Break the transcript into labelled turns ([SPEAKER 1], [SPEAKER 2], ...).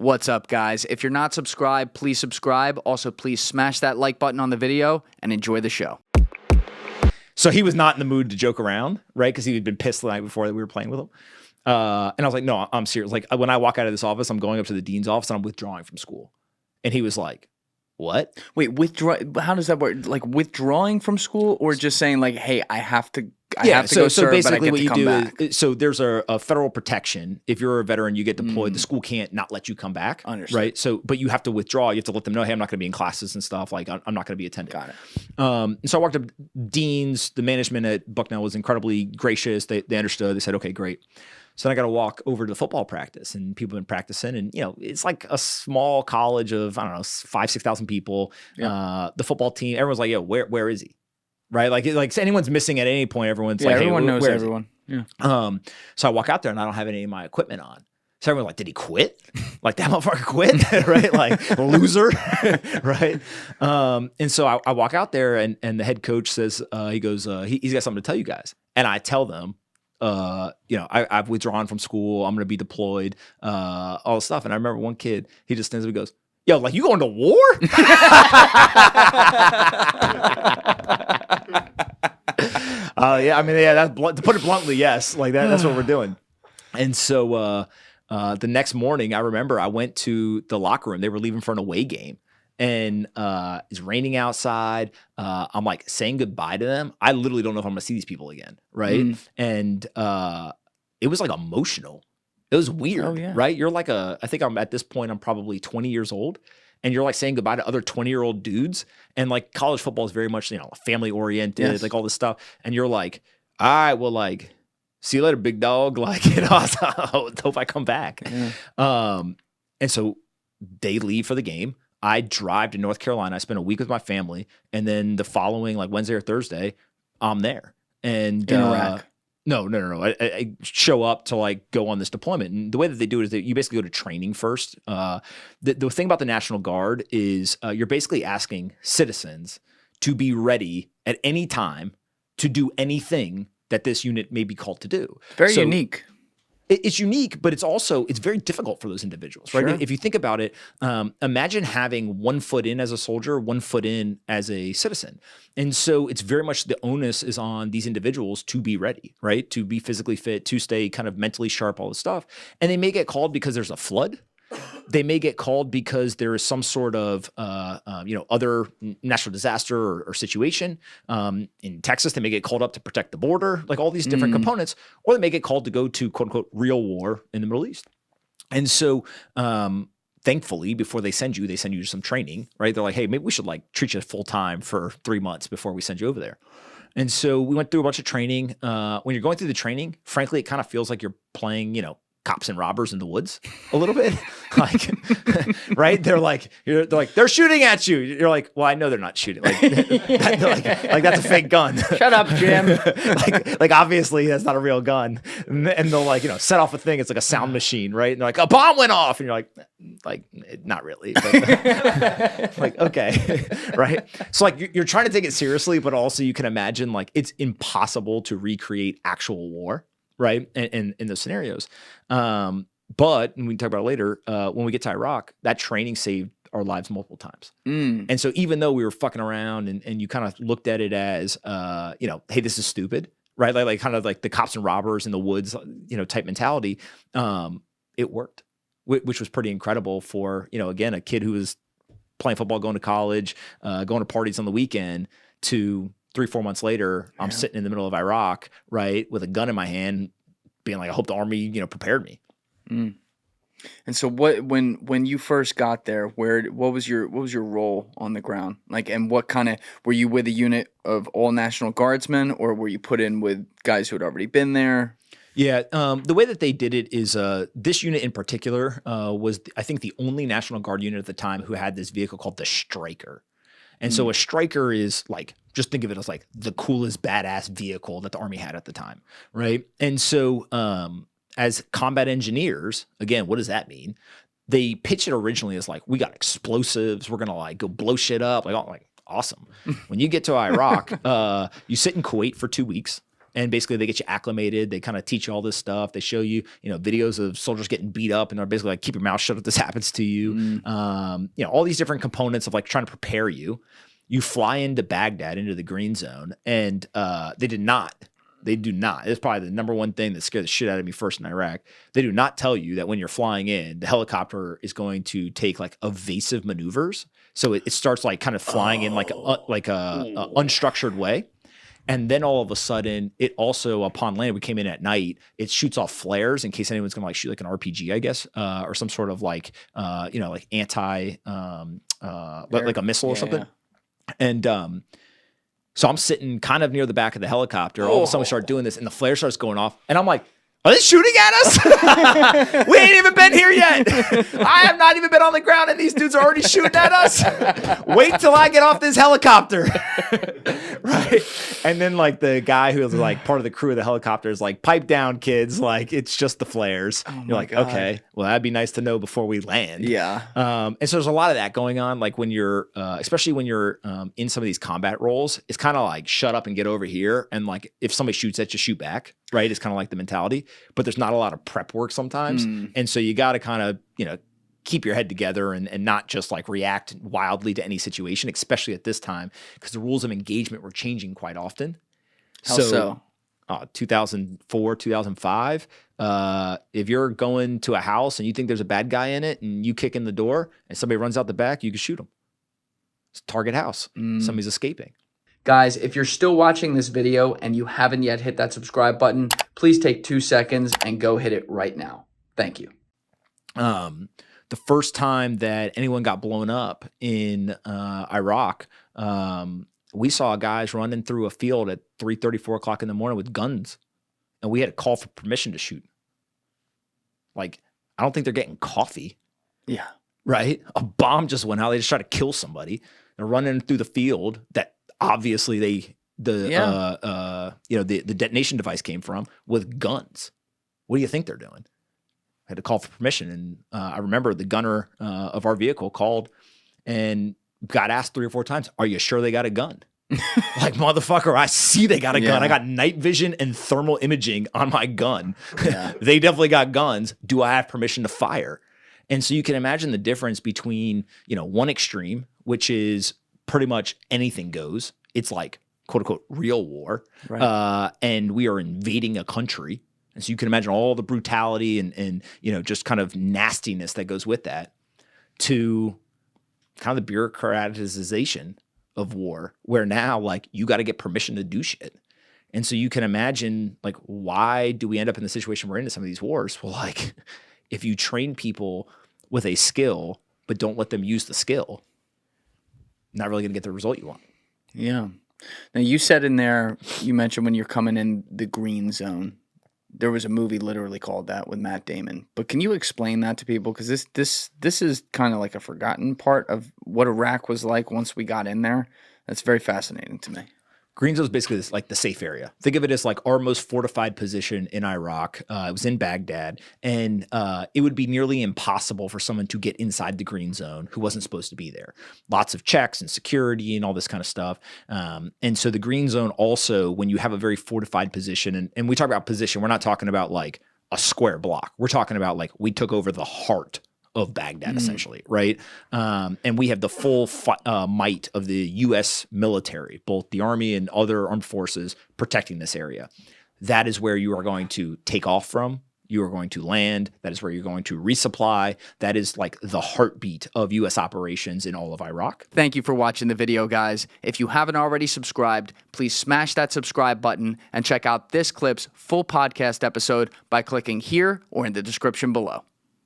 [SPEAKER 1] What's up, guys? If you're not subscribed, please subscribe. Also, please smash that like button on the video and enjoy the show.
[SPEAKER 2] So he was not in the mood to joke around, right? Because he had been pissed the night before that we were playing with him. And I was like, no, I'm serious. Like, when I walk out of this office, I'm going up to the dean's office and I'm withdrawing from school. And he was like, what?
[SPEAKER 1] Wait, how does that work? Like withdrawing from school, or just saying like, hey, I have to go serve,
[SPEAKER 2] basically
[SPEAKER 1] but I get to come back?
[SPEAKER 2] So there's a federal protection. If you're a veteran, you get deployed. The school can't not let you come back.
[SPEAKER 1] Understood.
[SPEAKER 2] Right? So, but you have to withdraw. You have to let them know, hey, I'm not going to be in classes and stuff. Like, I'm not going to be attending.
[SPEAKER 1] Got it.
[SPEAKER 2] And so I walked up. Deans, the management at Bucknell was incredibly gracious. They understood. They said, okay, great. So then I got to walk over to the football practice, and people have been practicing, and it's like a small college of 5,000-6,000 people.
[SPEAKER 1] Yeah.
[SPEAKER 2] The football team, everyone's like, yo, where is he? Right? Like anyone's missing at any point, everyone's like,
[SPEAKER 1] everyone
[SPEAKER 2] hey,
[SPEAKER 1] knows
[SPEAKER 2] where
[SPEAKER 1] everyone. Yeah.
[SPEAKER 2] So I walk out there and I don't have any of my equipment on. So everyone's like, did he quit? Like, that motherfucker quit, right? Like, loser, right? And so I walk out there and the head coach says, he goes, he's got something to tell you guys. And I tell them, I've withdrawn from school. I'm going to be deployed, all this stuff. And I remember one kid, he just stands up and goes, yo, like, you going to war? That's to put it bluntly, yes. Like, that's what we're doing. And so the next morning, I remember I went to the locker room. They were leaving for an away game. And it's raining outside. I'm like saying goodbye to them. I literally don't know if I'm going to see these people again, right? And it was like emotional. It was weird, right? You're like I think I'm at this point, I'm probably 20 years old. And you're like saying goodbye to other 20-year-old dudes. And like college football is very much, family oriented, like all this stuff. And you're like, all right, well, like, see you later, big dog. Like, I hope I come back. And so they leave for the game. I drive to North Carolina. I spend a week with my family. And then the following, like Wednesday or Thursday, I'm there. And
[SPEAKER 1] in Iraq.
[SPEAKER 2] No. I show up to like go on this deployment. And the way that they do it is that you basically go to training first. The thing about the National Guard is you're basically asking citizens to be ready at any time to do anything that this unit may be called to do.
[SPEAKER 1] Very unique.
[SPEAKER 2] It's unique, but it's very difficult for those individuals, right? Sure. If you think about it, imagine having 1 foot in as a soldier, 1 foot in as a citizen. And so it's very much the onus is on these individuals to be ready, right? To be physically fit, to stay kind of mentally sharp, all this stuff. And they may get called because there's a flood. They may get called because there is some sort of, other natural disaster or situation. In Texas, they may get called up to protect the border, like all these different components, or they may get called to go to quote unquote real war in the Middle East. And so, thankfully, before they send you some training, right? They're like, hey, maybe we should like treat you full time for 3 months before we send you over there. And so we went through a bunch of training. When you're going through the training, frankly, it kind of feels like you're playing, cops and robbers in the woods a little bit, like, right? They're shooting at you. You're like, well, I know they're not shooting. Like, like that's a fake gun.
[SPEAKER 1] Shut up, Jim.
[SPEAKER 2] like obviously that's not a real gun. And they'll set off a thing. It's like a sound machine, right? And they're like, a bomb went off, and you're like, not really. But, like, okay, right? So like you're trying to take it seriously, but also you can imagine like it's impossible to recreate actual war. Right. And in those scenarios. But and we can talk about it later, when we get to Iraq, that training saved our lives multiple times. And so even though we were fucking around and you kind of looked at it as, hey, this is stupid, right? Like kind of like the cops and robbers in the woods, type mentality. It worked, which was pretty incredible for, again, a kid who was playing football, going to college, going to parties on the weekend to 3-4 months later, I'm sitting in the middle of Iraq, right, with a gun in my hand, being like, I hope the Army, prepared me.
[SPEAKER 1] And so, when you first got there, what was your role on the ground? Like, and what kind of were you with a unit of all National Guardsmen, or were you put in with guys who had already been there?
[SPEAKER 2] Yeah, the way that they did it is this unit in particular was, I think, the only National Guard unit at the time who had this vehicle called the Striker. And so a Striker is like, just think of it as like the coolest badass vehicle that the Army had at the time, right? And so as combat engineers, again, what does that mean? They pitched it originally as like, we got explosives, we're gonna like go blow shit up, like awesome. When you get to Iraq, you sit in Kuwait for 2 weeks. And basically they get you acclimated. They kind of teach you all this stuff. They show you, videos of soldiers getting beat up and they're basically like, keep your mouth shut if this happens to you. All these different components of like trying to prepare you. You fly into Baghdad, into the green zone, and they do not. It's probably the number one thing that scared the shit out of me first in Iraq. They do not tell you that when you're flying in, the helicopter is going to take like evasive maneuvers. So it starts like kind of flying in like a unstructured way. And then all of a sudden, it also, upon landing, we came in at night, it shoots off flares in case anyone's going to like shoot like an RPG, I guess, or some sort of like, like anti, like a missile or something.
[SPEAKER 1] Yeah.
[SPEAKER 2] And so I'm sitting kind of near the back of the helicopter. All of a sudden we start doing this and the flare starts going off. And I'm like, are they shooting at us? We ain't even been here yet. I have not even been on the ground and these dudes are already shooting at us. Wait till I get off this helicopter. Right. And then like the guy who was like part of the crew of the helicopter is like, pipe down, kids. Like it's just the flares. You're like, God. Okay, well, that'd be nice to know before we land.
[SPEAKER 1] Yeah.
[SPEAKER 2] And so there's a lot of that going on. Like when you're, especially when you're in some of these combat roles, it's kind of like shut up and get over here. And like if somebody shoots at you, shoot back. Right. It's kind of like the mentality, but there's not a lot of prep work sometimes. And so you got to kind of, keep your head together and not just like react wildly to any situation, especially at this time, because the rules of engagement were changing quite often.
[SPEAKER 1] How so?
[SPEAKER 2] 2004, 2005, if you're going to a house and you think there's a bad guy in it and you kick in the door and somebody runs out the back, you can shoot them. It's a target house. Somebody's escaping.
[SPEAKER 1] Guys, if you're still watching this video and you haven't yet hit that subscribe button, please take 2 seconds and go hit it right now. Thank you.
[SPEAKER 2] The first time that anyone got blown up in Iraq, we saw guys running through a field at 3:30, 4 o'clock in the morning with guns, and we had to call for permission to shoot. Like, I don't think they're getting coffee.
[SPEAKER 1] Yeah.
[SPEAKER 2] Right? A bomb just went out. They just tried to kill somebody. They're running through the field that obviously the detonation device came from with guns. What do you think they're doing? I had to call for permission. And I remember the gunner of our vehicle called and got asked 3 or 4 times, are you sure they got a gun? Like, motherfucker, I see they got a gun. I got night vision and thermal imaging on my gun. Yeah. They definitely got guns. Do I have permission to fire? And so you can imagine the difference between, one extreme, which is pretty much anything goes. It's like, quote unquote, real war. Right. And we are invading a country. And so you can imagine all the brutality and just kind of nastiness that goes with that, to kind of the bureaucratization of war, where now like you got to get permission to do shit. And so you can imagine like, why do we end up in the situation we're in some of these wars? Well, like if you train people with a skill, but don't let them use the skill, not really going to get the result you want.
[SPEAKER 1] Yeah. Now you said in there, you mentioned when you're coming in the green zone, there was a movie literally called that with Matt Damon. But can you explain that to people? Because this is kind of like a forgotten part of what Iraq was like once we got in there. That's very fascinating to me.
[SPEAKER 2] Green zone is basically like the safe area. Think of it as like our most fortified position in Iraq. It was in Baghdad, and it would be nearly impossible for someone to get inside the green zone who wasn't supposed to be there. Lots of checks and security and all this kind of stuff. And so the green zone also, when you have a very fortified position, and we talk about position, we're not talking about like a square block. We're talking about like we took over the heart of Baghdad, essentially, right? And we have the full might of the U.S. military, both the Army and other armed forces, protecting this area. That is where you are going to take off from. You are going to land. That is where you're going to resupply. That is like the heartbeat of U.S. operations in all of Iraq.
[SPEAKER 1] Thank you for watching the video, guys. If you haven't already subscribed, please smash that subscribe button and check out this clip's full podcast episode by clicking here or in the description below.